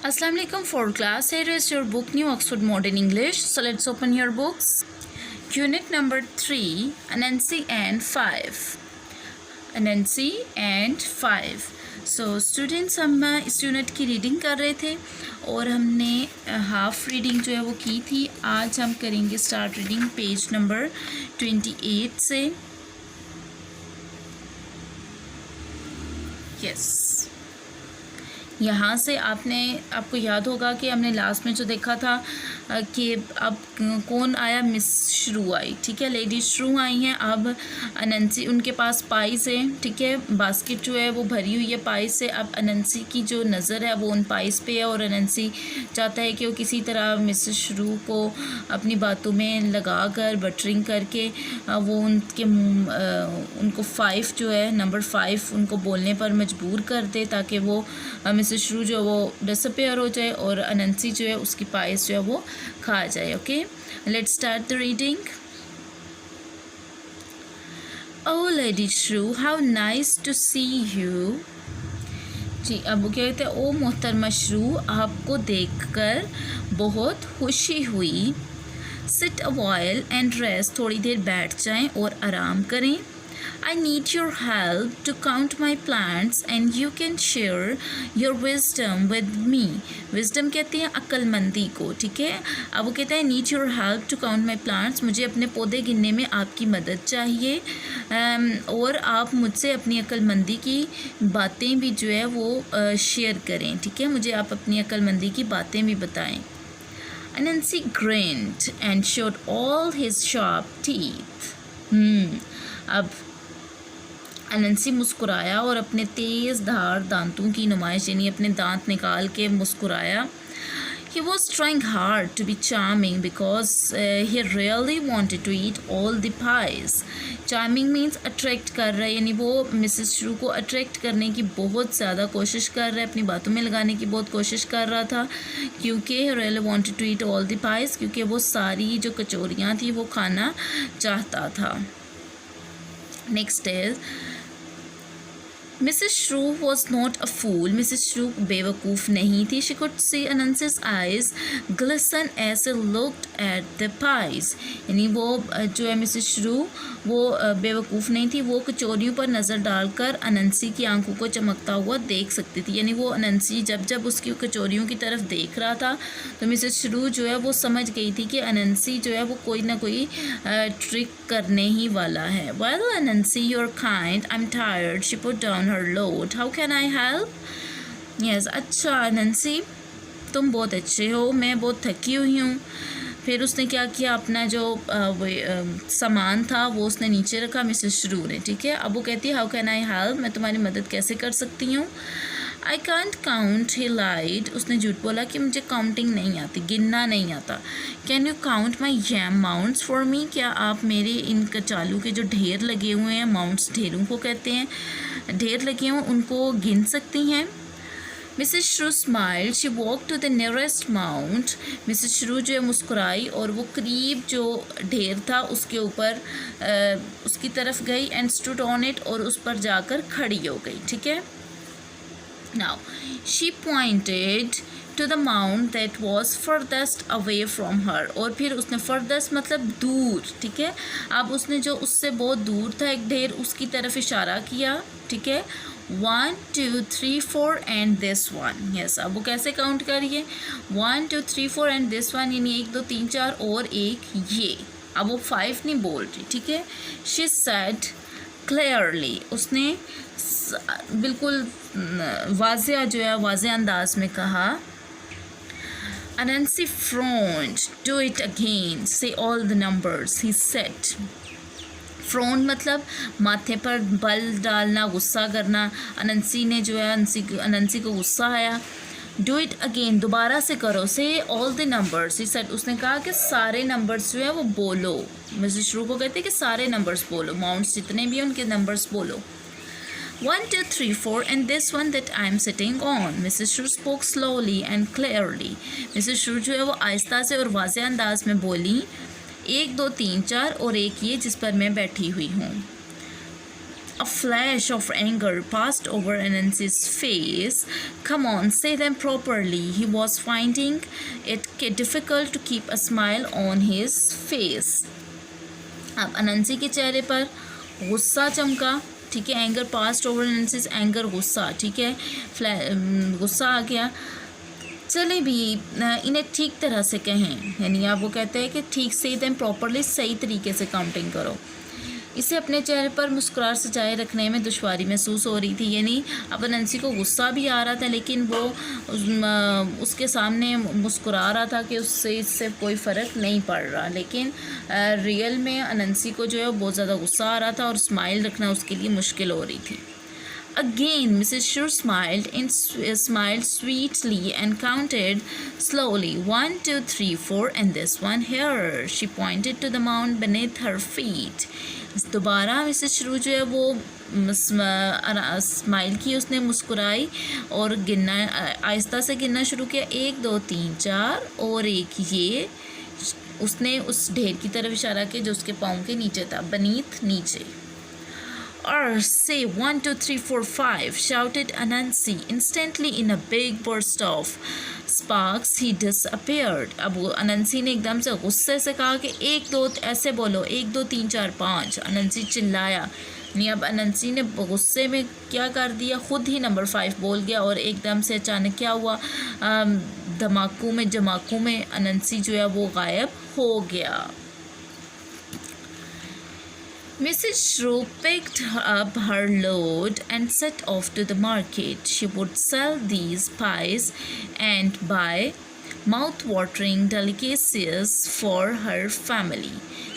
Assalamu alaikum for class. Here is your book New Oxford Modern English. So let's open your books. Unit number 3, Anansi and 5. Anansi and 5. So students हम इस unit की reading कर रहे थे और हमने half reading जो है वो की थी. आज हम करेंगे स्टार्ट रीडिंग पेज नंबर 28 से. यस, यहाँ से आपको याद होगा कि हमने लास्ट में जो देखा था कि अब कौन आया, मिस श्रू आई. ठीक है, लेडी श्रू आई हैं. अब अनंसी, उनके पास पाइस है. ठीक है, बास्केट जो है वो भरी हुई है पाइस से. अब अनंसी की जो नज़र है वो उन पाइस पे है और अनंसी चाहता है कि वो किसी तरह मिस श्रू को अपनी बातों में लगा कर बटरिंग करके वो उनको 5 जो है, नंबर 5 उनको बोलने पर मजबूर कर दे ताकि वो मिसेस श्रू जो वो डिसअपेयर हो जाए और अनंसी जो है उसकी पाइस जो है वो खा जाए. Okay, let's start the reading. Oh lady shrew, how nice to see you. जी, अब वो क्या कहते हैं, ओ मोहतरमा श्रू, आपको देखकर बहुत खुशी हुई. Sit a while and rest, थोड़ी देर बैठ जाएं और आराम करें. I need your help to count my plants and you can share your wisdom with me. Wisdom कहते हैं अक्लमंदी को. ठीक है, अब वो कहते हैं need your help to count my plants, मुझे अपने पौधे गिनने में आपकी मदद चाहिए और आप मुझसे अपनी अक्लमंदी की बातें भी जो है वो शेयर करें. ठीक है, मुझे आप अपनी अक्लमंदी की बातें भी बताएं. Anansi grinned and showed all his sharp teeth. अब अनंसी मुस्कुराया और अपने तेज़ धार दांतों की नुमाइश, यानी अपने दांत निकाल के मुस्कुराया. He was trying hard to be charming because he really wanted to eat all the pies. Charming means attract कर रहा है, यानी वो मिसेस श्रू को अट्रैक्ट करने की बहुत ज़्यादा कोशिश कर रहा है, अपनी बातों में लगाने की बहुत कोशिश कर रहा था क्योंकि he really wanted to eat all the pies, क्योंकि वो सारी जो कचौरियाँ थी वो खाना चाहता था. Next is Mrs. Shrew was not a fool. Mrs. Shrew बेवकूफ़ नहीं थी. She could see Anansi's eyes glisten as he looked at the pies. यानी वो जो है मिसेस श्रू वो बेवकूफ़ नहीं थी. वो कचौरियों पर नज़र डालकर अनंसी की आंखों को चमकता हुआ देख सकती थी. यानी वो अनंसी जब उसकी कचौरियों की तरफ देख रहा था तो मिसेस श्रू जो है वो समझ गई थी कि अनंसी जो है वो कोई ना कोई ट्रिक करने ही वाला है. Well, Anansi, you're kind. I'm tired. She put down her load. How can I help? Yes, अच्छा अनंसी, तुम बहुत अच्छे हो, मैं बहुत थकी हुई हूँ. फिर उसने क्या किया, अपना जो सामान था वो उसने नीचे रखा मिसेस श्रू ने. ठीक है, अब वो कहती है हाउ कैन आई हेल्प, मैं तुम्हारी मदद कैसे कर सकती हूँ. आई कांट काउंट, ही लाइड, उसने झूठ बोला कि मुझे काउंटिंग नहीं आती, गिनना नहीं आता. Can you count my jam mounds for me, क्या आप मेरे इन कचालू के जो ढेर लगे हुए हैं, माउंट्स ढेरों को कहते हैं, ढेर लगे हुए उनको गिन सकती हैं. Mrs Shrew smiled. She walk to the nearest mound. Mrs Shrew जो है मुस्कुराई और वो करीब जो ढेर था उसके ऊपर उसकी तरफ गई. एंड स्टूड ऑन इट, और उस पर जाकर खड़ी हो गई. ठीक है, now she pointed to the mound that was furthest away from her, और फिर उसने फर्देस्ट मतलब दूर. ठीक है, अब उसने जो उससे बहुत दूर था एक ढेर, उसकी तरफ इशारा किया. ठीक है, 1 2 3 4 एंड दिस वन. यस, अब वो कैसे काउंट करिए, 1 2 3 4 एंड दिस वन, यानी 1 2 3 4 और एक ये. अब वो 5 नहीं बोल रही. ठीक है, शी सेड क्लियरली, उसने बिल्कुल वाज़ेह जो है वाज़ेह अंदाज में कहा. Anansi frowned. Do it again. Say all the numbers, he said. Prone मतलब माथे पर बल डालना, गुस्सा करना. अनंसी ने जो है अनंसी को गुस्सा आया. डू इट अगेन, दोबारा से करो. से all the numbers, he said, उसने कहा कि सारे नंबर्स जो है वो बोलो. मिसेस श्रू को कहते हैं कि सारे नंबर्स बोलो, माउंट्स जितने भी हैं उनके नंबर्स बोलो. 1 2 3 4 and this one that I am sitting on. Mrs. Shrew spoke slowly and clearly. Mrs. Shrew जो है वो आहिस्ता से और वाज़ेह अंदाज में बोली, 1 2 3 4 और एक ये जिस पर मैं बैठी हुई हूँ. A flash of anger passed over Anansi's face. Come on, say them properly. He was finding it difficult to keep a smile on his face. अब अनंसी के चेहरे पर गुस्सा चमका, ठीक है. एंगर पास्ट ओवर अनंसीज, एंगर गुस्सा, ठीक है. गुस्सा आ गया. चले भी इन्हें ठीक तरह से कहें, यानी आप वो कहते हैं कि ठीक से देम प्रॉपरली, सही तरीके से काउंटिंग करो. इसे अपने चेहरे पर मुस्कुराहट सजाए रखने में दुश्वारी महसूस हो रही थी. यानी अब नंसी को गुस्सा भी आ रहा था, लेकिन वो उसके सामने मुस्कुरा रहा था कि उससे इससे कोई फ़र्क नहीं पड़ रहा. लेकिन रियल में अनंसी को जो है बहुत ज़्यादा गुस्सा आ रहा था और स्माइल रखना उसके लिए मुश्किल हो रही थी. Again, Mrs. Shrew smiled sweetly and counted slowly. 1, 2, 3, 4, and this one here. She pointed to the mound beneath her feet. दोबारा मिसेस श्रू जो है वो स्माइल की, उसने मुस्कुराई और गिनना, आहिस्ता से गिनना शुरू किया. 1, 2, 3, 4 और एक ये. उसने उस ढेर की तरफ इशारा किया जो उसके पाँव के नीचे था, beneath, नीचे. Or say 1, 2, 3, 4, 5, shouted Anansi. Instantly, in a big burst of sparks, he disappeared. अब अनंसी ने एकदम से गुस्से से कहा कि 1, 2 ऐसे बोलो, 1, 2, 3, 4, 5. अनंसी चिल्लाया. नहीं, अब अनंसी ने गुस्से में क्या कर दिया, खुद ही नंबर 5 बोल गया और एकदम से अचानक क्या हुआ, धमाकू में जमाकू में अनंसी जो है वो गायब हो गया. Mrs. Shrew picked up her load and set off to the market. She would sell these pies and buy mouth-watering delicacies for her family.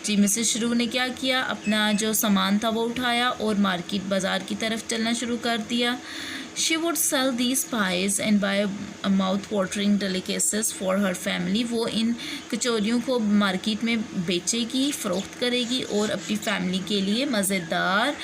जी, मिसेस श्रू ने क्या किया, अपना जो सामान था वो उठाया और मार्केट बाज़ार की तरफ चलना शुरू कर दिया. She would sell these pies and buy mouth-watering delicacies for her family. वो इन कचौरियों को मार्केट में बेचेगी, फ़रोख्त करेगी और अपनी फैमिली के लिए मज़ेदार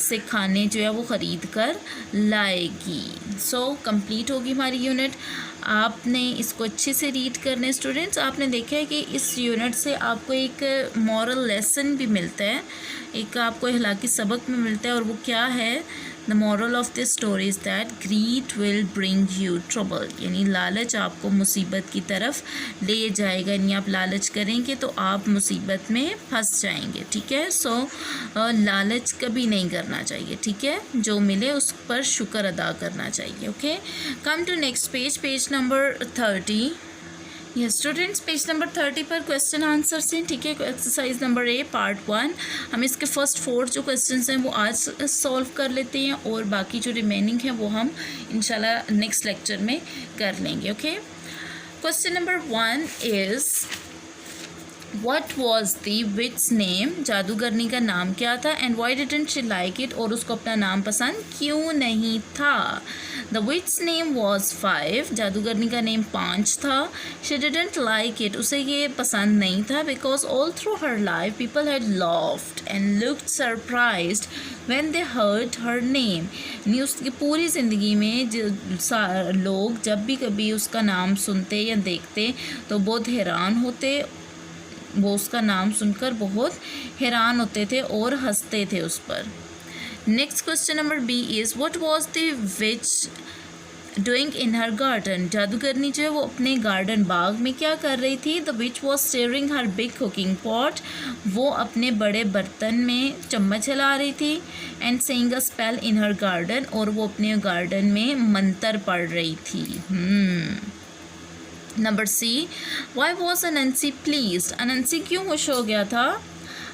से खाने जो है वो ख़रीद कर लाएगी. सो कंप्लीट होगी हमारी यूनिट. आपने इसको अच्छे से रीड करना है स्टूडेंट्स. आपने देखा है कि इस यूनिट से आपको एक मॉरल लेसन भी मिलता है, एक आपको अखलाकी सबक में मिलता है, और वो क्या है, the moral of this story is that grid will bring you trouble. यानी लालच आपको मुसीबत की तरफ ले जाएगा. यानी आप लालच करेंगे तो आप मुसीबत में फंस जाएंगे. ठीक है. सो लालच कभी नहीं करना चाहिए. ठीक है. जो मिले उस पर शुक्र अदा करना चाहिए. Okay. Come to next page, page number 30. Yes students, page number 30 पर क्वेश्चन आंसर्स हैं. ठीक है. Exercise number A part 1. हम इसके फर्स्ट 4 जो क्वेश्चंस हैं वो आज सॉल्व कर लेते हैं और बाकी जो रिमेनिंग है वो हम इंशाल्लाह नेक्स्ट लेक्चर में कर लेंगे. Okay. Question number 1 is What was the witch's name? जादूगरनी का नाम क्या था? And why didn't she like it? और उसको अपना नाम पसंद क्यों नहीं था? The witch's name was 5. जादूगरनी का नेम 5 था. She didn't like it. उसे ये पसंद नहीं था because all through her life people had laughed and looked surprised when they heard her name. यानी उसकी पूरी ज़िंदगी में लोग जब भी कभी उसका नाम सुनते या देखते तो बहुत हैरान होते, वो उसका नाम सुनकर बहुत हैरान होते थे और हंसते थे उस पर. Next question number B is what was the witch doing in her garden? जादूगरनी जो है वो अपने गार्डन बाग में क्या कर रही थी? The witch was stirring her big cooking pot. वो अपने बड़े बर्तन में चम्मच हिला रही थी. And saying a spell in her garden, और वो अपने गार्डन में मंत्र पढ़ रही थी. Number C, why was Anansi pleased? Anansi क्यों खुश हो गया था?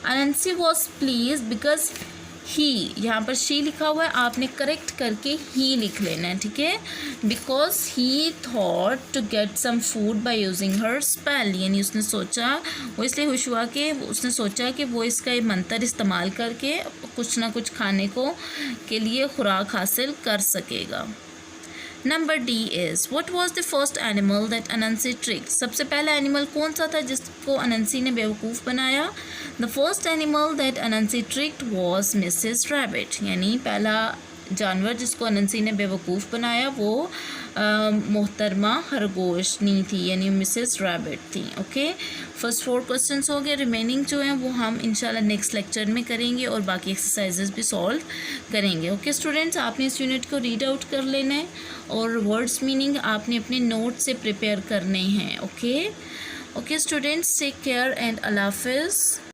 Anansi was pleased because he, यहाँ पर शी लिखा हुआ है, आपने करेक्ट करके ही लिख लेना है. ठीक है. Because he thought to get some food by using her spell. यानी उसने सोचा, वो इसलिए खुश हुआ कि उसने सोचा कि वो इसका ये मंत्र इस्तेमाल करके कुछ ना कुछ खाने को के लिए खुराक हासिल कर सकेगा. Number D is what was the first animal that Anansi tricked? सबसे पहला एनिमल कौन सा था जिसको अनंसी ने बेवकूफ़ बनाया? The first animal that Anansi tricked was Mrs Rabbit. यानी पहला जानवर जिसको अनंसी ने बेवकूफ़ बनाया वो मोहतरमा खरगोशनी थी, यानी मिसेस रैबिट थी। ओके, फर्स्ट 4 क्वेश्चंस हो गए। रिमेनिंग जो हैं वो हम इंशाल्लाह नेक्स्ट लेक्चर में करेंगे और बाकी एक्सरसाइजेस भी सॉल्व करेंगे। ओके स्टूडेंट्स, आपने इस यूनिट को रीड आउट कर लेना है और वर्ड्स मीनिंग आपने अपने नोट से प्रिपेयर करने हैं। Okay students, take care and अल्लाह हाफिज़।